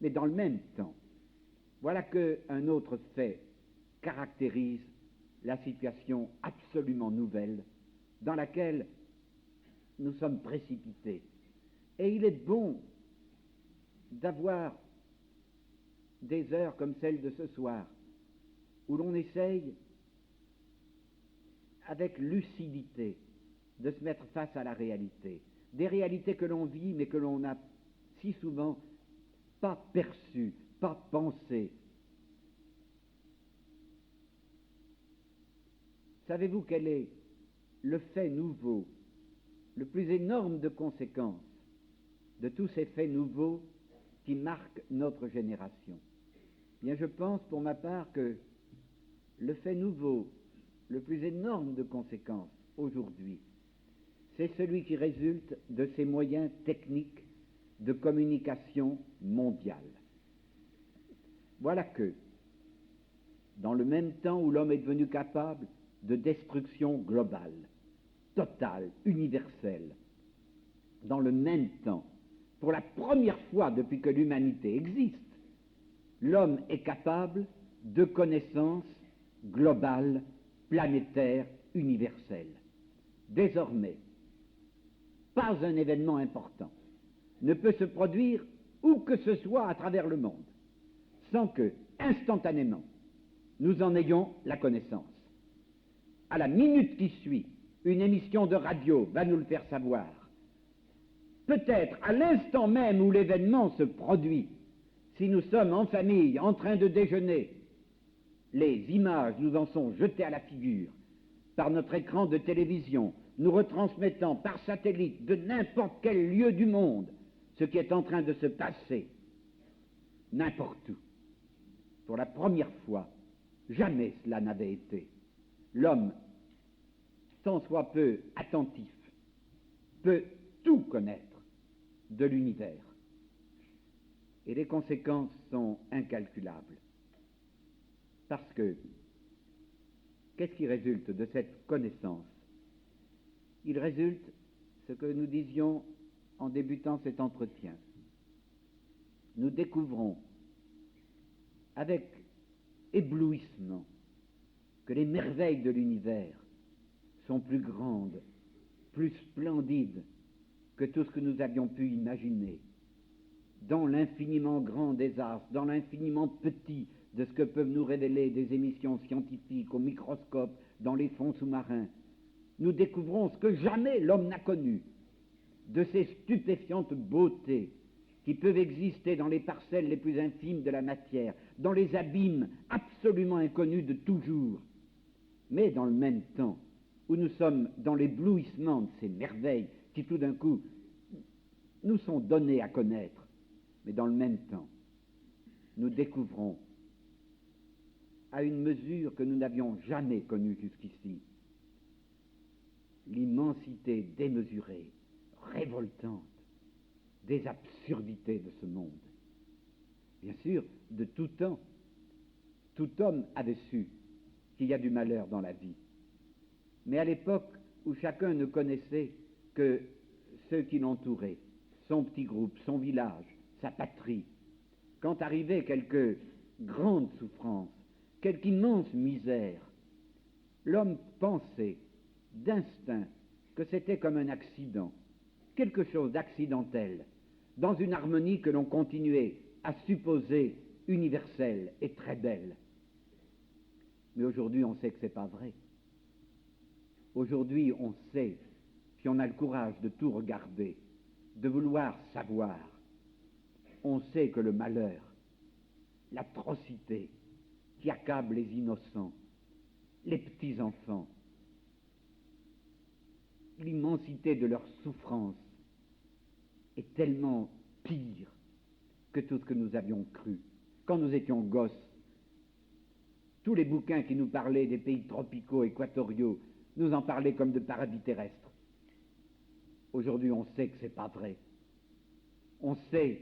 Mais dans le même temps, voilà qu'un autre fait caractérise la situation absolument nouvelle dans laquelle nous sommes précipités. Et il est bon d'avoir des heures comme celle de ce soir, où l'on essaye, avec lucidité, de se mettre face à la réalité. Des réalités que l'on vit, mais que l'on n'a si souvent pas perçues, pas pensées. Savez-vous quel est le fait nouveau, le plus énorme de conséquences de tous ces faits nouveaux qui marquent notre génération? Bien, je pense pour ma part que le fait nouveau, le plus énorme de conséquences aujourd'hui, c'est celui qui résulte de ces moyens techniques de communication mondiale. Voilà que, dans le même temps où l'homme est devenu capable de destruction globale, totale, universelle, dans le même temps, pour la première fois depuis que l'humanité existe, l'homme est capable de connaissances globales, planétaires, universelles. Désormais, pas un événement important ne peut se produire où que ce soit à travers le monde sans que, instantanément, nous en ayons la connaissance. À la minute qui suit, une émission de radio va nous le faire savoir. Peut-être à l'instant même où l'événement se produit, si nous sommes en famille, en train de déjeuner, les images nous en sont jetées à la figure par notre écran de télévision, nous retransmettant par satellite de n'importe quel lieu du monde ce qui est en train de se passer, n'importe où. Pour la première fois, jamais cela n'avait été. L'homme, tant soit peu attentif, peut tout connaître de l'univers. Et les conséquences sont incalculables. Parce que, qu'est-ce qui résulte de cette connaissance? Il résulte ce que nous disions en débutant cet entretien. Nous découvrons avec éblouissement que les merveilles de l'univers sont plus grandes, plus splendides que tout ce que nous avions pu imaginer. Dans l'infiniment grand des astres, dans l'infiniment petit de ce que peuvent nous révéler des émissions scientifiques au microscope, dans les fonds sous-marins, nous découvrons ce que jamais l'homme n'a connu, de ces stupéfiantes beautés qui peuvent exister dans les parcelles les plus infimes de la matière, dans les abîmes absolument inconnus de toujours. Mais dans le même temps, où nous sommes dans l'éblouissement de ces merveilles qui tout d'un coup nous sont données à connaître, mais dans le même temps, nous découvrons à une mesure que nous n'avions jamais connue jusqu'ici, l'immensité démesurée, révoltante, des absurdités de ce monde. Bien sûr, de tout temps, tout homme avait su qu'il y a du malheur dans la vie. Mais à l'époque où chacun ne connaissait que ceux qui l'entouraient, son petit groupe, son village, sa patrie, quand arrivait quelque grande souffrance, quelque immense misère, l'homme pensait d'instinct que c'était comme un accident, quelque chose d'accidentel, dans une harmonie que l'on continuait à supposer universelle et très belle. Mais aujourd'hui, on sait que ce n'est pas vrai. Aujourd'hui, on sait, si on a le courage de tout regarder, de vouloir savoir, on sait que le malheur, l'atrocité qui accable les innocents, les petits-enfants, l'immensité de leur souffrance est tellement pire que tout ce que nous avions cru. Quand nous étions gosses, tous les bouquins qui nous parlaient des pays tropicaux, équatoriaux, nous en parlaient comme de paradis terrestres. Aujourd'hui, on sait que ce n'est pas vrai. On sait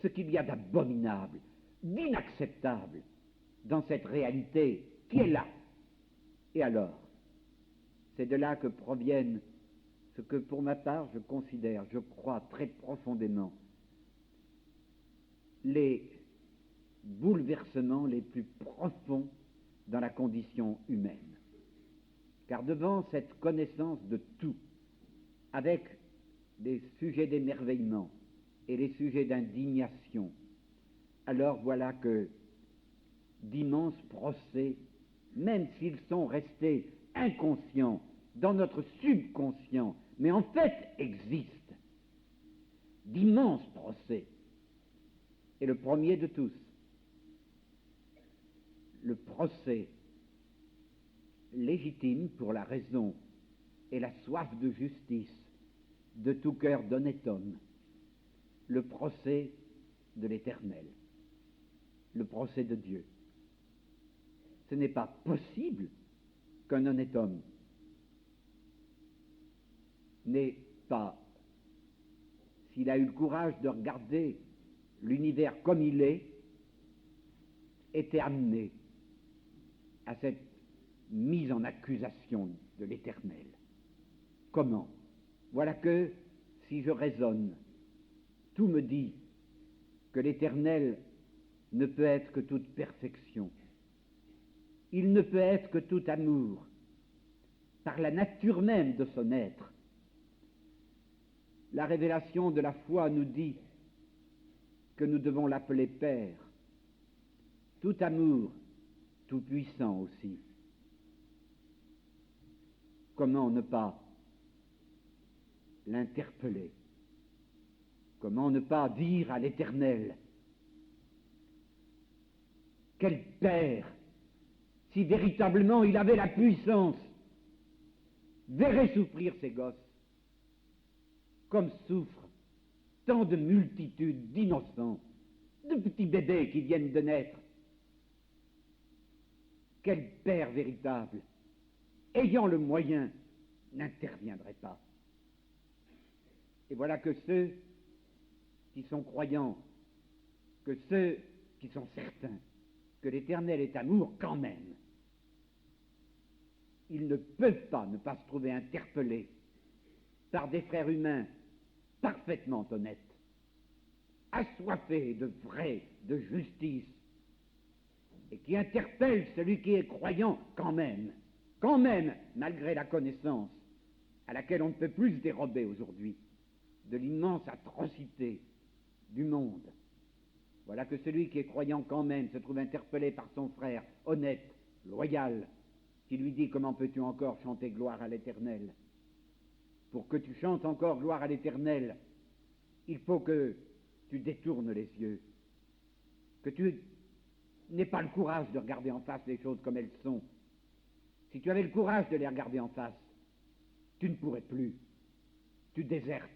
ce qu'il y a d'abominable, d'inacceptable dans cette réalité qui est là. Et alors, c'est de là que proviennent ce que pour ma part je considère, je crois très profondément, les bouleversements les plus profonds dans la condition humaine. Car devant cette connaissance de tout, avec des sujets d'émerveillement et les sujets d'indignation, alors voilà que d'immenses procès, même s'ils sont restés inconscients dans notre subconscient, mais en fait existent, d'immenses procès. Et le premier de tous, le procès légitime pour la raison et la soif de justice de tout cœur d'honnête homme, le procès de l'Éternel, le procès de Dieu. Ce n'est pas possible qu'un honnête homme n'ait pas, s'il a eu le courage de regarder l'univers comme il est, été amené à cette mise en accusation de l'Éternel. Comment? Voilà que, si je raisonne, tout me dit que l'Éternel ne peut être que toute perfection. Il ne peut être que tout amour, par la nature même de son être. La révélation de la foi nous dit que nous devons l'appeler Père. Tout amour, tout puissant aussi. Comment ne pas l'interpeller? Comment ne pas dire à l'Éternel: quel Père, si véritablement il avait la puissance, verrait souffrir ses gosses, comme souffrent tant de multitudes d'innocents, de petits bébés qui viennent de naître. Quel Père véritable, ayant le moyen, n'interviendrait pas? Et voilà que ceux qui sont croyants, que ceux qui sont certains que l'Éternel est amour quand même, ils ne peuvent pas ne pas se trouver interpellés par des frères humains parfaitement honnêtes, assoiffés de vrai, de justice, et qui interpellent celui qui est croyant quand même, malgré la connaissance à laquelle on ne peut plus se dérober aujourd'hui, de l'immense atrocité du monde. Voilà que celui qui est croyant quand même se trouve interpellé par son frère, honnête, loyal, qui lui dit: comment peux-tu encore chanter gloire à l'Éternel? Pour que tu chantes encore gloire à l'Éternel, il faut que tu détournes les yeux, que tu n'aies pas le courage de regarder en face les choses comme elles sont. Si tu avais le courage de les regarder en face, tu ne pourrais plus, tu désertes.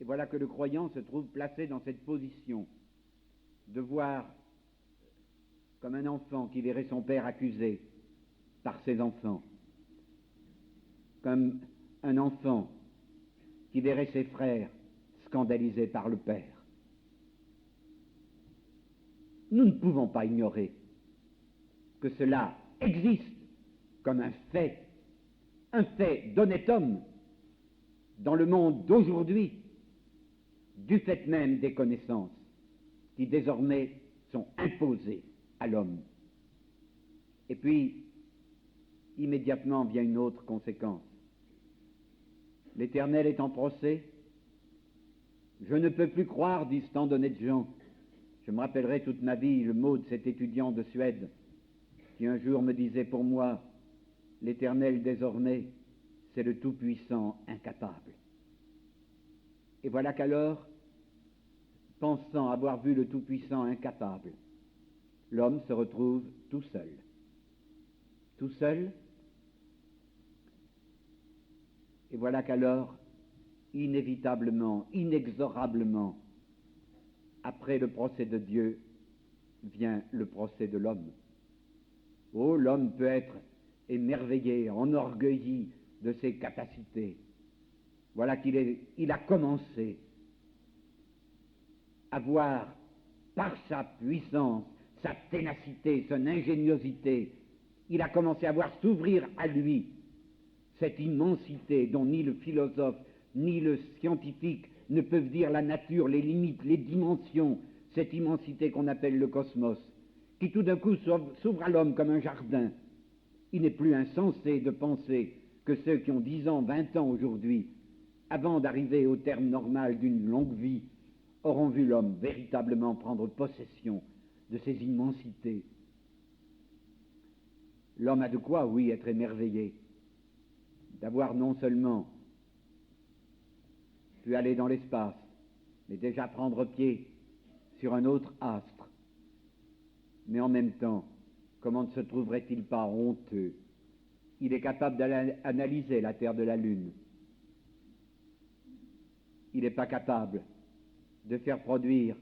Et voilà que le croyant se trouve placé dans cette position de voir comme un enfant qui verrait son père accusé par ses enfants, comme un enfant qui verrait ses frères scandalisés par le père. Nous ne pouvons pas ignorer que cela existe comme un fait d'honnête homme dans le monde d'aujourd'hui, du fait même des connaissances qui désormais sont imposées à l'homme. Et puis, immédiatement vient une autre conséquence. L'Éternel est en procès. Je ne peux plus croire, disent tant d'honnêtes gens. Je me rappellerai toute ma vie le mot de cet étudiant de Suède qui un jour me disait: pour moi, l'Éternel désormais, c'est le Tout-Puissant incapable. Et voilà qu'alors, pensant avoir vu le Tout-Puissant incapable, l'homme se retrouve tout seul. Tout seul. Et voilà qu'alors, inévitablement, inexorablement, après le procès de Dieu, vient le procès de l'homme. Oh, l'homme peut être émerveillé, enorgueilli de ses capacités. Voilà qu'il a commencé à voir, par sa puissance, sa ténacité, son ingéniosité, il a commencé à voir s'ouvrir à lui cette immensité dont ni le philosophe, ni le scientifique, ne peuvent dire la nature, les limites, les dimensions, cette immensité qu'on appelle le cosmos, qui tout d'un coup s'ouvre à l'homme comme un jardin. Il n'est plus insensé de penser que ceux qui ont 10 ans, 20 ans aujourd'hui, avant d'arriver au terme normal d'une longue vie, auront vu l'homme véritablement prendre possession de ces immensités. L'homme a de quoi, oui, être émerveillé, d'avoir non seulement pu aller dans l'espace, mais déjà prendre pied sur un autre astre. Mais en même temps, comment ne se trouverait-il pas honteux? Il est capable d'analyser la Terre de la Lune. Il n'est pas capable de faire produire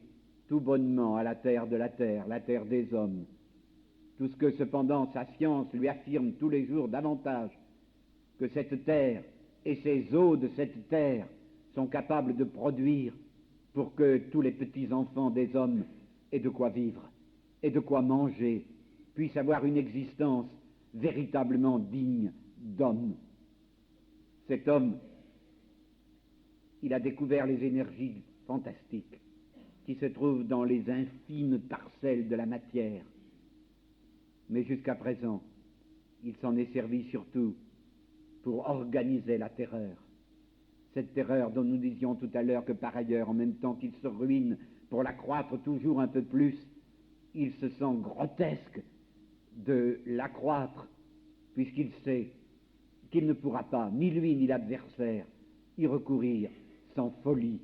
tout bonnement à la Terre de la Terre, la Terre des hommes, tout ce que cependant sa science lui affirme tous les jours davantage, que cette terre et ces eaux de cette terre sont capables de produire pour que tous les petits-enfants des hommes aient de quoi vivre, aient de quoi manger, puissent avoir une existence véritablement digne d'homme. Cet homme, il a découvert les énergies fantastiques qui se trouvent dans les infimes parcelles de la matière. Mais jusqu'à présent, il s'en est servi surtout pour organiser la terreur. Cette terreur dont nous disions tout à l'heure que par ailleurs, en même temps qu'il se ruine pour l'accroître toujours un peu plus, il se sent grotesque de l'accroître, puisqu'il sait qu'il ne pourra pas, ni lui ni l'adversaire, y recourir sans folie.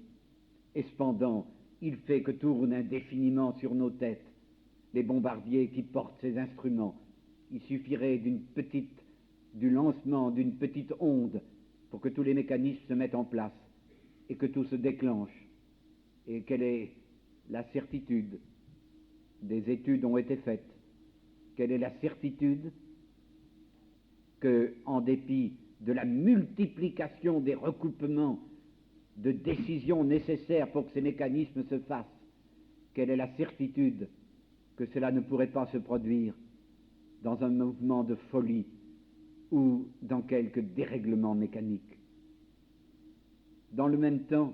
Et cependant, il fait que tournent indéfiniment sur nos têtes les bombardiers qui portent ces instruments. Il suffirait du lancement d'une petite onde pour que tous les mécanismes se mettent en place et que tout se déclenche. Et quelle est la certitude? Des études ont été faites. Quelle est la certitude? Que, en dépit de la multiplication des recoupements de décisions nécessaires pour que ces mécanismes se fassent, quelle est la certitude que cela ne pourrait pas se produire dans un mouvement de folie ou dans quelque dérèglement mécanique? Dans le même temps,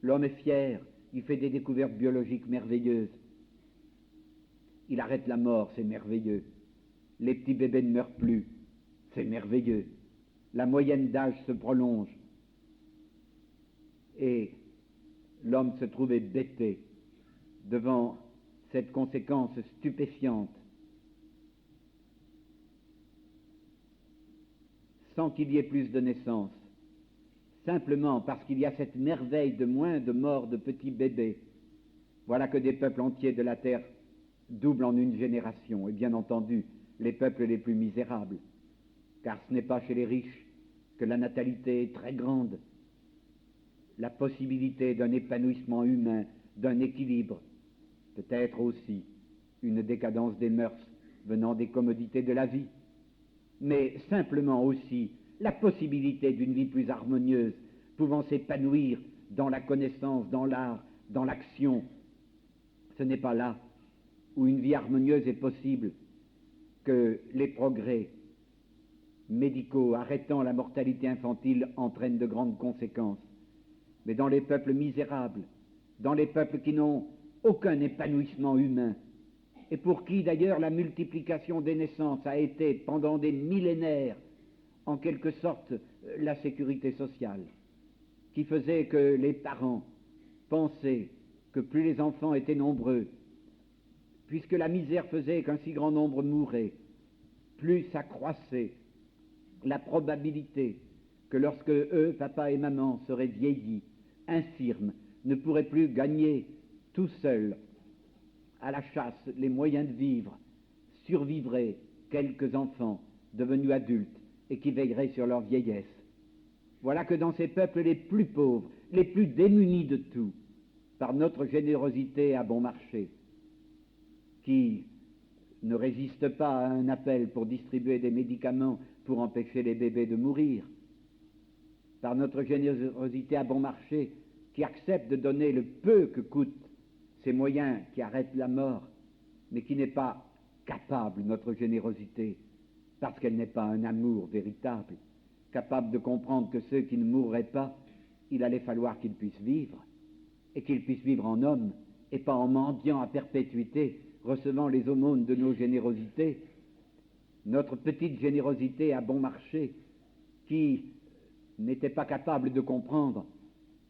l'homme est fier, il fait des découvertes biologiques merveilleuses. Il arrête la mort, c'est merveilleux. Les petits bébés ne meurent plus, c'est merveilleux. La moyenne d'âge se prolonge. Et l'homme se trouve hébété devant cette conséquence stupéfiante, sans qu'il y ait plus de naissances, simplement parce qu'il y a cette merveille de moins de morts de petits bébés. Voilà que des peuples entiers de la terre doublent en une génération, et bien entendu les peuples les plus misérables, car ce n'est pas chez les riches que la natalité est très grande. La possibilité d'un épanouissement humain, d'un équilibre, peut-être aussi une décadence des mœurs venant des commodités de la vie, mais simplement aussi la possibilité d'une vie plus harmonieuse, pouvant s'épanouir dans la connaissance, dans l'art, dans l'action. Ce n'est pas là où une vie harmonieuse est possible que les progrès médicaux arrêtant la mortalité infantile entraînent de grandes conséquences. Mais dans les peuples misérables, dans les peuples qui n'ont aucun épanouissement humain, et pour qui d'ailleurs la multiplication des naissances a été pendant des millénaires en quelque sorte la sécurité sociale, qui faisait que les parents pensaient que plus les enfants étaient nombreux, puisque la misère faisait qu'un si grand nombre mourait, plus s'accroissait la probabilité que lorsque eux, papa et maman, seraient vieillis, infirmes, ne pourraient plus gagner tout seuls à la chasse les moyens de vivre, survivraient quelques enfants devenus adultes et qui veilleraient sur leur vieillesse. Voilà que dans ces peuples les plus pauvres, les plus démunis de tout, par notre générosité à bon marché, qui ne résiste pas à un appel pour distribuer des médicaments pour empêcher les bébés de mourir, par notre générosité à bon marché, qui accepte de donner le peu que coûtent ces moyens qui arrêtent la mort, mais qui n'est pas capable, notre générosité, parce qu'elle n'est pas un amour véritable, capable de comprendre que ceux qui ne mourraient pas il allait falloir qu'il puisse vivre, et qu'il puisse vivre en homme, et pas en mendiant à perpétuité, recevant les aumônes de nos générosités, notre petite générosité à bon marché, qui n'était pas capable de comprendre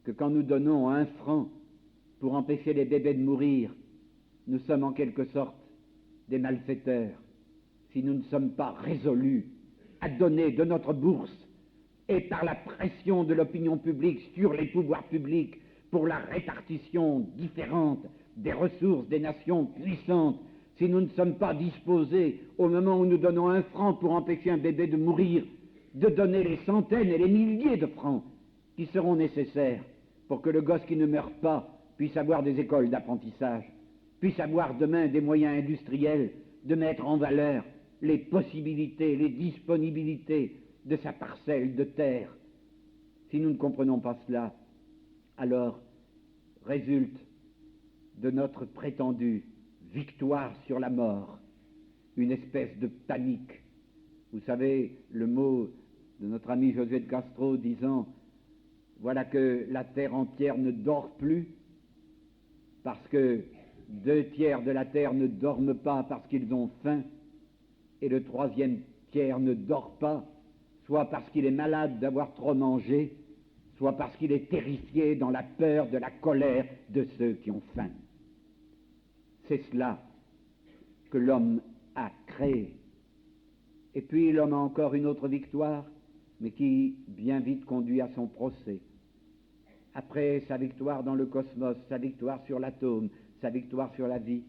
que quand nous donnons 1 franc pour empêcher les bébés de mourir, nous sommes en quelque sorte des malfaiteurs, si nous ne sommes pas résolus à donner de notre bourse et par la pression de l'opinion publique sur les pouvoirs publics pour la répartition différente des ressources des nations puissantes, si nous ne sommes pas disposés, au moment où nous donnons 1 franc pour empêcher un bébé de mourir, de donner les centaines et les milliers de francs qui seront nécessaires pour que le gosse qui ne meurt pas puisse avoir des écoles d'apprentissage, puisse avoir demain des moyens industriels de mettre en valeur les possibilités, les disponibilités de sa parcelle de terre. Si nous ne comprenons pas cela, alors résulte de notre prétendue victoire sur la mort une espèce de panique. Vous savez, le mot de notre ami Josué de Castro disant « Voilà que la terre entière ne dort plus, parce que 2 tiers de la terre ne dorment pas parce qu'ils ont faim, et le 3e tiers ne dort pas, soit parce qu'il est malade d'avoir trop mangé, soit parce qu'il est terrifié dans la peur de la colère de ceux qui ont faim. » C'est cela que l'homme a créé. Et puis l'homme a encore une autre victoire, mais qui bien vite conduit à son procès. Après sa victoire dans le cosmos, sa victoire sur l'atome, sa victoire sur la vie,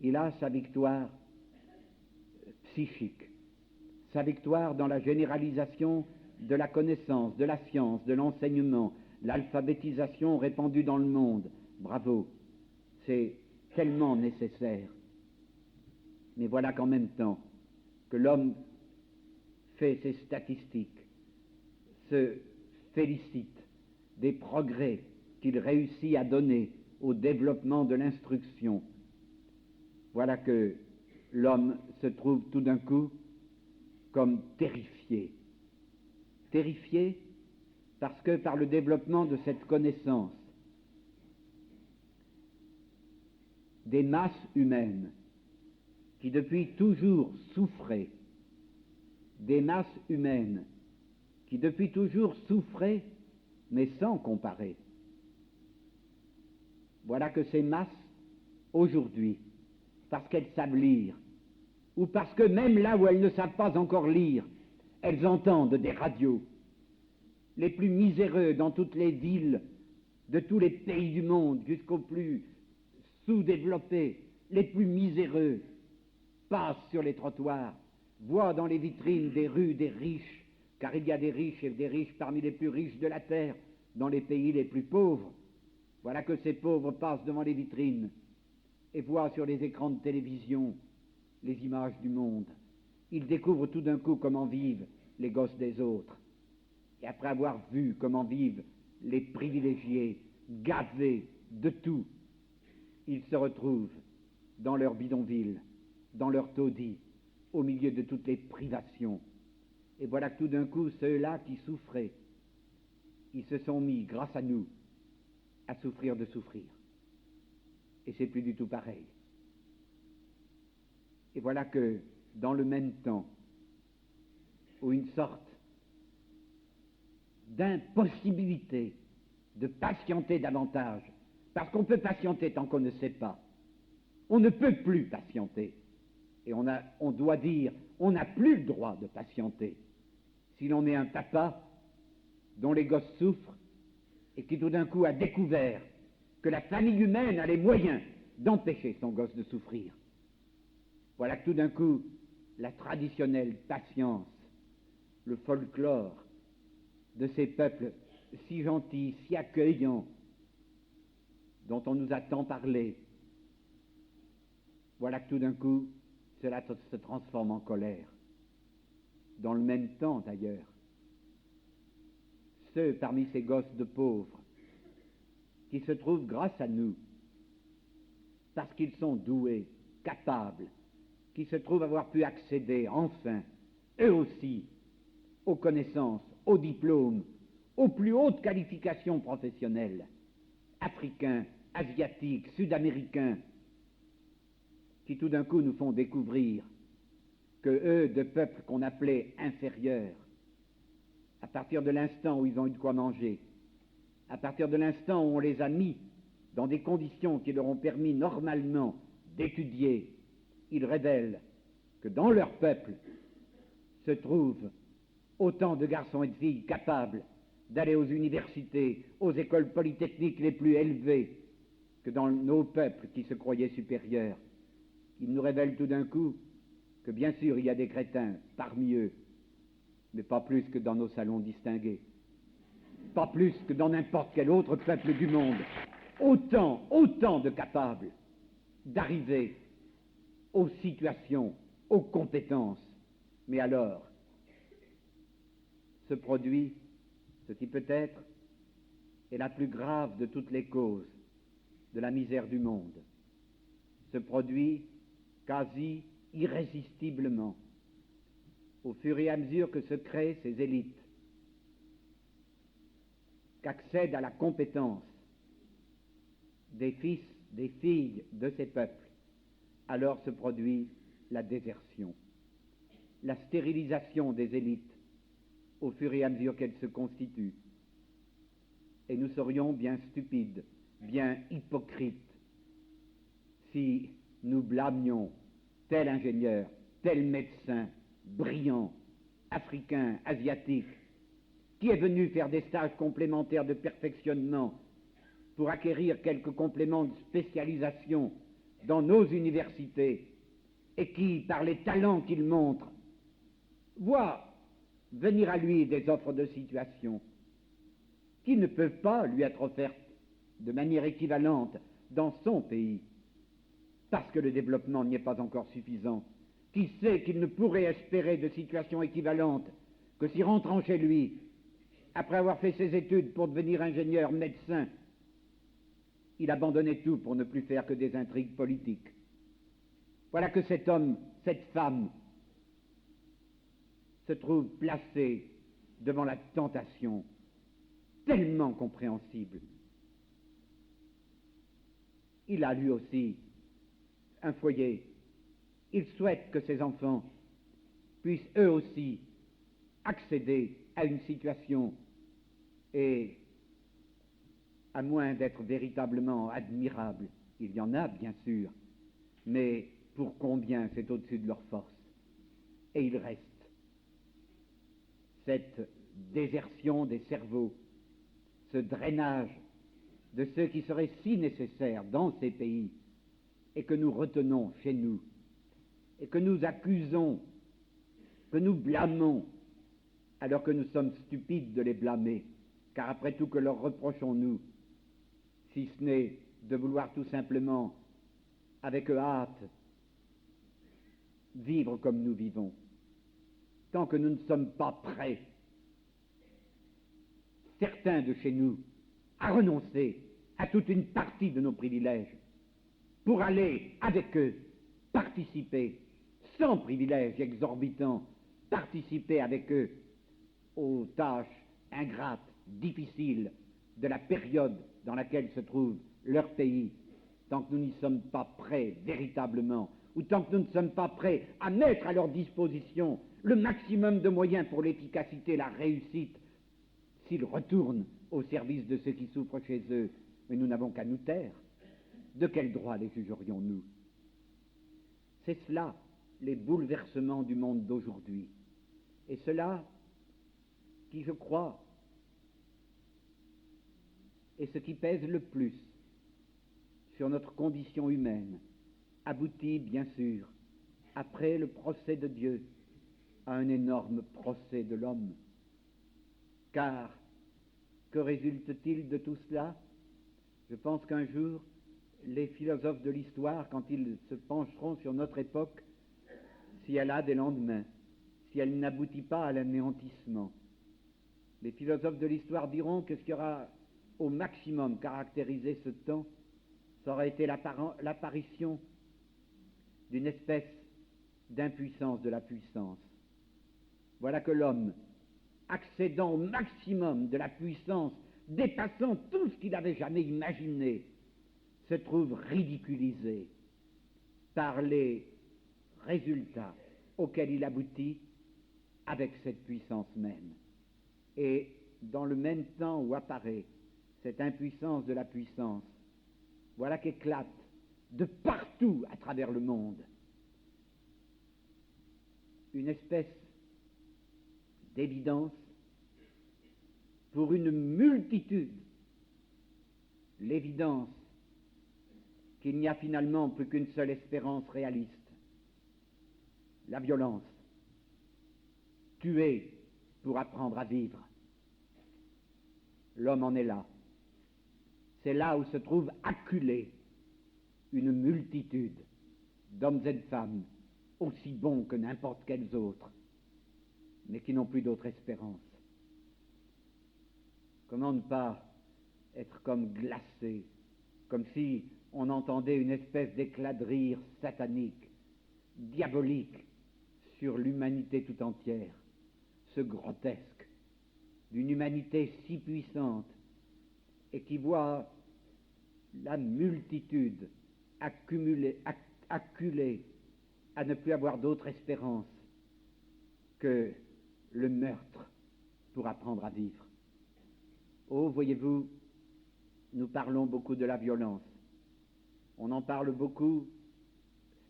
il a sa victoire psychique, sa victoire dans la généralisation de la connaissance, de la science, de l'enseignement, l'alphabétisation répandue dans le monde. Bravo, c'est tellement nécessaire. Mais voilà qu'en même temps que l'homme fait ses statistiques, se félicite des progrès qu'il réussit à donner au développement de l'instruction, voilà que l'homme se trouve tout d'un coup comme terrifié. Terrifié parce que par le développement de cette connaissance, des masses humaines qui depuis toujours souffraient, des masses humaines qui depuis toujours souffraient, mais sans comparer. Voilà que ces masses, aujourd'hui, parce qu'elles savent lire, ou parce que même là où elles ne savent pas encore lire, elles entendent des radios, les plus miséreux dans toutes les villes de tous les pays du monde, jusqu'aux plus sous-développés, les plus miséreux, passent sur les trottoirs, voient dans les vitrines des rues des riches, car il y a des riches et des riches parmi les plus riches de la terre, dans les pays les plus pauvres. Voilà que ces pauvres passent devant les vitrines et voient sur les écrans de télévision les images du monde. Ils découvrent tout d'un coup comment vivent les gosses des autres. Et après avoir vu comment vivent les privilégiés, gavés de tout, ils se retrouvent dans leur bidonville, dans leur taudis, au milieu de toutes les privations. Et voilà que tout d'un coup, ceux-là qui souffraient, ils se sont mis, grâce à nous, à souffrir de souffrir. Et c'est plus du tout pareil. Et voilà que, dans le même temps, où une sorte d'impossibilité de patienter davantage, parce qu'on peut patienter tant qu'on ne sait pas, on ne peut plus patienter. Et on doit dire, on n'a plus le droit de patienter. Si l'on est un papa dont les gosses souffrent et qui tout d'un coup a découvert que la famille humaine a les moyens d'empêcher son gosse de souffrir. Voilà que tout d'un coup, la traditionnelle patience, le folklore de ces peuples si gentils, si accueillants, dont on nous a tant parlé, voilà que tout d'un coup, cela se transforme en colère. Dans le même temps, d'ailleurs, ceux parmi ces gosses de pauvres qui se trouvent grâce à nous, parce qu'ils sont doués, capables, qui se trouvent avoir pu accéder, enfin, eux aussi, aux connaissances, aux diplômes, aux plus hautes qualifications professionnelles, africains, asiatiques, sud-américains, qui tout d'un coup nous font découvrir que eux, de peuples qu'on appelait inférieurs, à partir de l'instant où ils ont eu de quoi manger, à partir de l'instant où on les a mis dans des conditions qui leur ont permis normalement d'étudier, ils révèlent que dans leur peuple se trouvent autant de garçons et de filles capables d'aller aux universités, aux écoles polytechniques les plus élevées, que dans nos peuples qui se croyaient supérieurs. Ils nous révèlent tout d'un coup que bien sûr il y a des crétins parmi eux, mais pas plus que dans nos salons distingués, pas plus que dans n'importe quel autre peuple du monde. Autant de capables d'arriver aux situations, aux compétences. Mais alors, se produit ce qui peut-être est la plus grave de toutes les causes de la misère du monde, se produit quasi irrésistiblement au fur et à mesure que se créent ces élites, qu'accèdent à la compétence des fils, des filles de ces peuples, alors se produit la désertion, la stérilisation des élites au fur et à mesure qu'elles se constituent. Et nous serions bien stupides, bien hypocrites, si nous blâmions tel ingénieur, tel médecin, brillant, africain, asiatique, qui est venu faire des stages complémentaires de perfectionnement pour acquérir quelques compléments de spécialisation dans nos universités et qui, par les talents qu'il montre, voit venir à lui des offres de situation qui ne peuvent pas lui être offertes de manière équivalente dans son pays, parce que le développement n'y est pas encore suffisant, qui sait qu'il ne pourrait espérer de situation équivalente que si rentrant chez lui, après avoir fait ses études pour devenir ingénieur, médecin, il abandonnait tout pour ne plus faire que des intrigues politiques. Voilà que cet homme, cette femme, se trouve placé devant la tentation tellement compréhensible. Il a lui aussi un foyer. Il souhaite que ses enfants puissent eux aussi accéder à une situation et, à moins d'être véritablement admirable, il y en a bien sûr, mais pour combien c'est au-dessus de leur force. Et il reste cette désertion des cerveaux, ce drainage de ceux qui seraient si nécessaires dans ces pays et que nous retenons chez nous et que nous accusons, que nous blâmons alors que nous sommes stupides de les blâmer, car après tout que leur reprochons-nous, si ce n'est de vouloir tout simplement avec hâte vivre comme nous vivons, tant que nous ne sommes pas prêts, certains de chez nous, à renoncer à toute une partie de nos privilèges pour aller avec eux participer, sans privilèges exorbitants, participer avec eux aux tâches ingrates, difficiles de la période dans laquelle se trouve leur pays, tant que nous n'y sommes pas prêts véritablement, ou tant que nous ne sommes pas prêts à mettre à leur disposition le maximum de moyens pour l'efficacité, la réussite, s'ils retournent au service de ceux qui souffrent chez eux, mais nous n'avons qu'à nous taire. De quel droit les jugerions-nous? C'est cela, les bouleversements du monde d'aujourd'hui. Et cela, qui, je crois, est ce qui pèse le plus sur notre condition humaine, aboutit, bien sûr, après le procès de Dieu, à un énorme procès de l'homme. Car, que résulte-t-il de tout cela? Je pense qu'un jour, les philosophes de l'histoire, quand ils se pencheront sur notre époque, si elle a des lendemains, si elle n'aboutit pas à l'anéantissement, les philosophes de l'histoire diront que ce qui aura au maximum caractérisé ce temps, ça aurait été l'apparition d'une espèce d'impuissance de la puissance. Voilà que l'homme accédant au maximum de la puissance, dépassant tout ce qu'il avait jamais imaginé, se trouve ridiculisé par les résultats auxquels il aboutit avec cette puissance même. Et dans le même temps où apparaît cette impuissance de la puissance, voilà qu'éclate de partout à travers le monde une espèce d'évidence pour une multitude, l'évidence qu'il n'y a finalement plus qu'une seule espérance réaliste, la violence, tuer pour apprendre à vivre. L'homme en est là. C'est là où se trouve acculée une multitude d'hommes et de femmes, aussi bons que n'importe quels autres, mais qui n'ont plus d'autre espérance. Comment ne pas être comme glacé, comme si on entendait une espèce d'éclat de rire satanique, diabolique, sur l'humanité tout entière, ce grotesque d'une humanité si puissante et qui voit la multitude acculée à ne plus avoir d'autre espérance que le meurtre pour apprendre à vivre. Oh, voyez-vous, nous parlons beaucoup de la violence. On en parle beaucoup,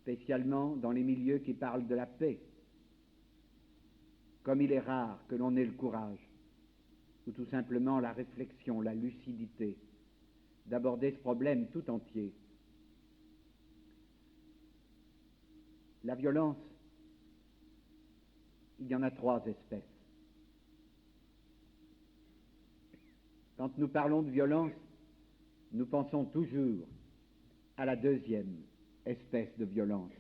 spécialement dans les milieux qui parlent de la paix. Comme il est rare que l'on ait le courage, ou tout simplement la réflexion, la lucidité, d'aborder ce problème tout entier. La violence, il y en a 3 espèces. Quand nous parlons de violence, nous pensons toujours à la 2e espèce de violence,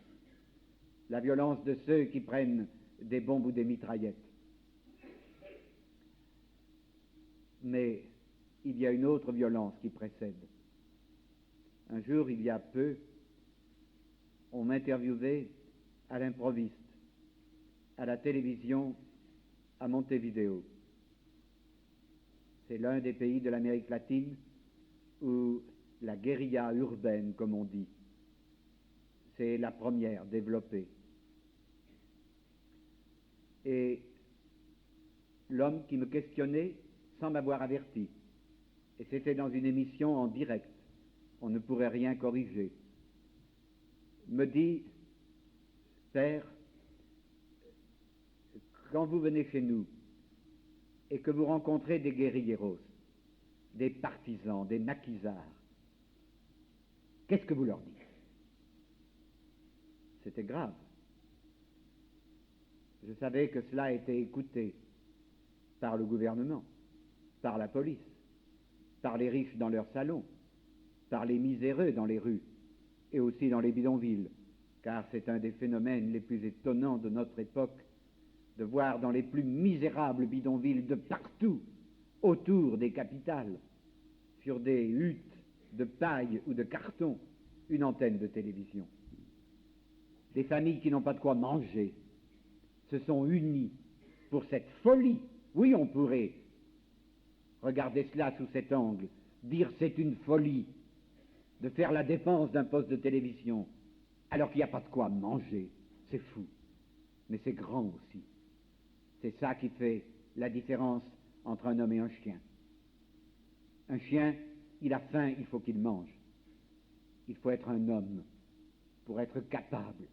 la violence de ceux qui prennent des bombes ou des mitraillettes. Mais il y a une autre violence qui précède. Un jour, il y a peu, on m'interviewait à l'improviste, à la télévision, à Montevideo. C'est l'un des pays de l'Amérique latine où la guérilla urbaine, comme on dit, c'est la première développée. Et l'homme qui me questionnait sans m'avoir averti, et c'était dans une émission en direct, on ne pourrait rien corriger, me dit: Père, quand vous venez chez nous et que vous rencontrez des guérilleros, des partisans, des maquisards, qu'est-ce que vous leur dites? C'était grave. Je savais que cela était écouté par le gouvernement, par la police, par les riches dans leurs salons, par les miséreux dans les rues et aussi dans les bidonvilles, car c'est un des phénomènes les plus étonnants de notre époque de voir dans les plus misérables bidonvilles de partout, autour des capitales, sur des huttes de paille ou de carton, une antenne de télévision. Des familles qui n'ont pas de quoi manger se sont unies pour cette folie. Oui, on pourrait regarder cela sous cet angle, dire c'est une folie de faire la défense d'un poste de télévision alors qu'il n'y a pas de quoi manger. C'est fou, mais c'est grand aussi. C'est ça qui fait la différence entre un homme et un chien. Un chien, il a faim, il faut qu'il mange. Il faut être un homme pour être capable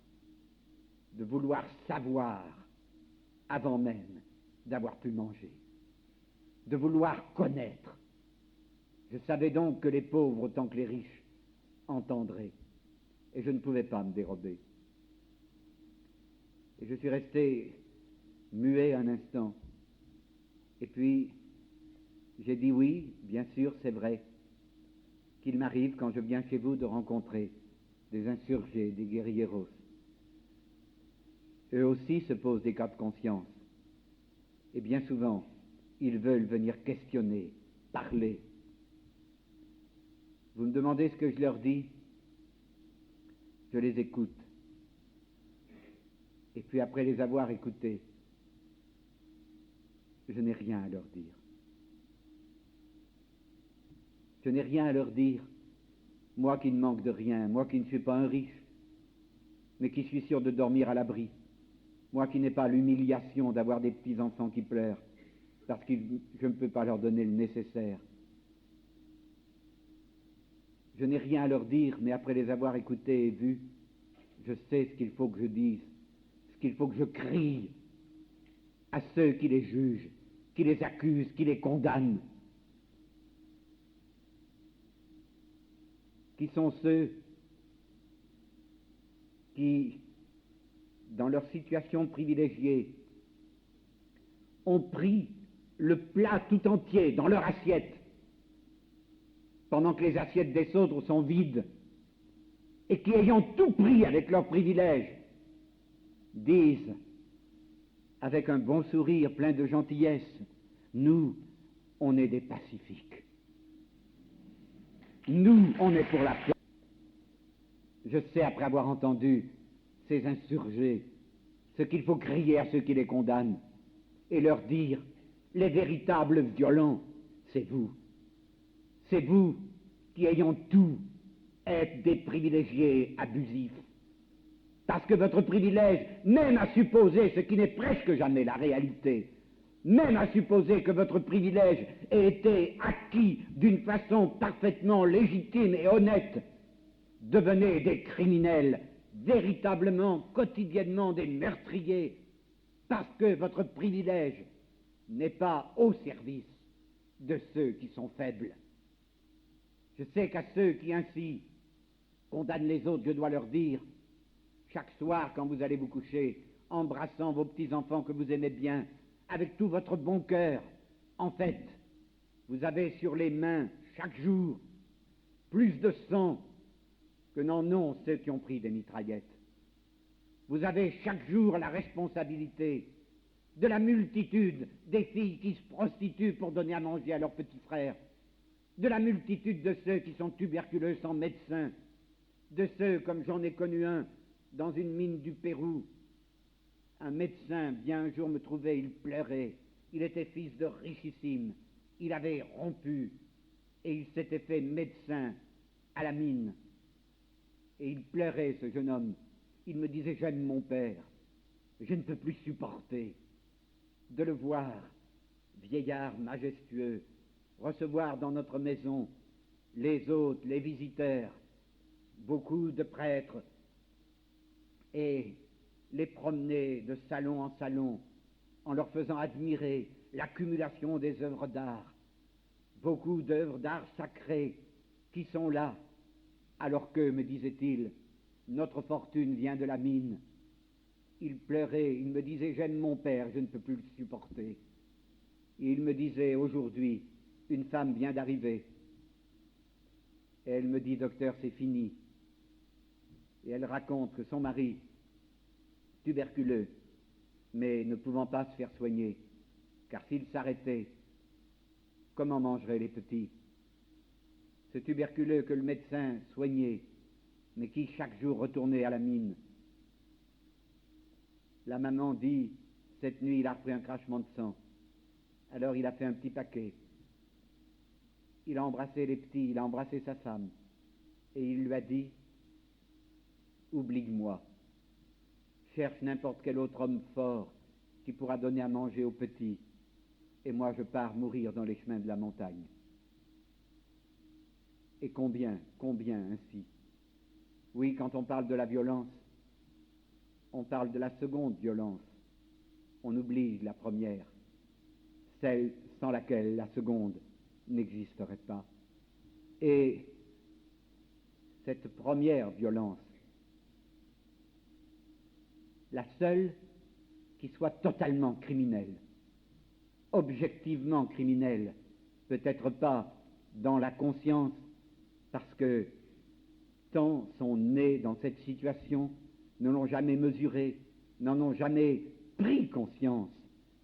de vouloir savoir avant même d'avoir pu manger, de vouloir connaître. Je savais donc que les pauvres autant que les riches entendraient, et je ne pouvais pas me dérober. Et je suis resté muet un instant, et puis j'ai dit oui, bien sûr, c'est vrai qu'il m'arrive quand je viens chez vous de rencontrer des insurgés, des guérilleros. Eux aussi se posent des cas de conscience, et bien souvent ils veulent venir questionner, parler. Vous me demandez ce que je leur dis, je les écoute. Et puis après les avoir écoutés, je n'ai rien à leur dire. Je n'ai rien à leur dire, moi qui ne manque de rien, moi qui ne suis pas un riche, mais qui suis sûr de dormir à l'abri, moi qui n'ai pas l'humiliation d'avoir des petits-enfants qui pleurent, parce que je ne peux pas leur donner le nécessaire. Je n'ai rien à leur dire, mais après les avoir écoutés et vus, je sais ce qu'il faut que je dise, ce qu'il faut que je crie à ceux qui les jugent, qui les accusent, qui les condamnent, qui sont ceux qui, dans leur situation privilégiée, ont pris le plat tout entier dans leur assiette, pendant que les assiettes des autres sont vides, et qui, ayant tout pris avec leurs privilèges, disent, avec un bon sourire plein de gentillesse, nous, on est des pacifiques. Nous, on est pour la paix. Je sais, après avoir entendu ces insurgés, ce qu'il faut crier à ceux qui les condamnent, et leur dire, les véritables violents, c'est vous. C'est vous qui, ayant tout, êtes des privilégiés abusifs. Parce que votre privilège, même à supposer ce qui n'est presque jamais la réalité, même à supposer que votre privilège ait été acquis d'une façon parfaitement légitime et honnête, devenez des criminels, véritablement, quotidiennement des meurtriers, parce que votre privilège n'est pas au service de ceux qui sont faibles. Je sais qu'à ceux qui ainsi condamnent les autres, je dois leur dire, chaque soir quand vous allez vous coucher, embrassant vos petits-enfants que vous aimez bien, avec tout votre bon cœur, en fait, vous avez sur les mains, chaque jour, plus de sang que n'en ont ceux qui ont pris des mitraillettes. Vous avez chaque jour la responsabilité de la multitude des filles qui se prostituent pour donner à manger à leurs petits frères, de la multitude de ceux qui sont tuberculeux sans médecin, de ceux, comme j'en ai connu un, dans une mine du Pérou, un médecin vient un jour me trouver, il pleurait, il était fils de richissime, il avait rompu, et il s'était fait médecin à la mine, et il pleurait, ce jeune homme, il me disait, j'aime mon père, je ne peux plus supporter de le voir, vieillard majestueux, recevoir dans notre maison les hôtes, les visiteurs, beaucoup de prêtres, et les promener de salon en salon en leur faisant admirer l'accumulation des œuvres d'art, beaucoup d'œuvres d'art sacrées qui sont là, alors que, me disait-il, notre fortune vient de la mine. Il pleurait, il me disait, j'aime mon père, je ne peux plus le supporter. Et il me disait, aujourd'hui, une femme vient d'arriver. Et elle me dit, docteur, c'est fini. Et elle raconte que son mari, tuberculeux, mais ne pouvant pas se faire soigner, car s'il s'arrêtait, comment mangeraient les petits? Ce tuberculeux que le médecin soignait, mais qui chaque jour retournait à la mine. La maman dit, cette nuit il a repris un crachement de sang. Alors il a fait un petit paquet. Il a embrassé les petits, il a embrassé sa femme. Et il lui a dit, oublie-moi. Cherche n'importe quel autre homme fort qui pourra donner à manger aux petits. Et moi je pars mourir dans les chemins de la montagne. Et combien ainsi? Oui, quand on parle de la violence, on parle de la seconde violence. On oublie la première, celle sans laquelle la seconde n'existerait pas. Et cette première violence, la seule qui soit totalement criminelle, objectivement criminelle, peut-être pas dans la conscience, parce que tant sont nés dans cette situation, ne l'ont jamais mesuré, n'en ont jamais pris conscience,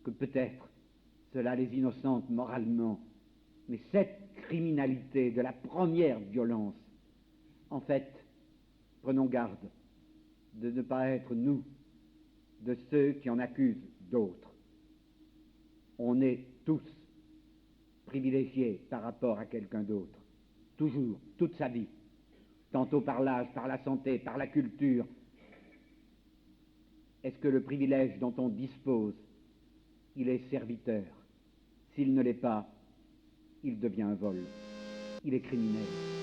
que peut-être cela les innocente moralement. Mais cette criminalité de la première violence, en fait, prenons garde de ne pas être nous, de ceux qui en accusent d'autres. On est tous privilégiés par rapport à quelqu'un d'autre, toujours, toute sa vie, tantôt par l'âge, par la santé, par la culture. Est-ce que le privilège dont on dispose, il est serviteur? S'il ne l'est pas, il devient un vol, il est criminel.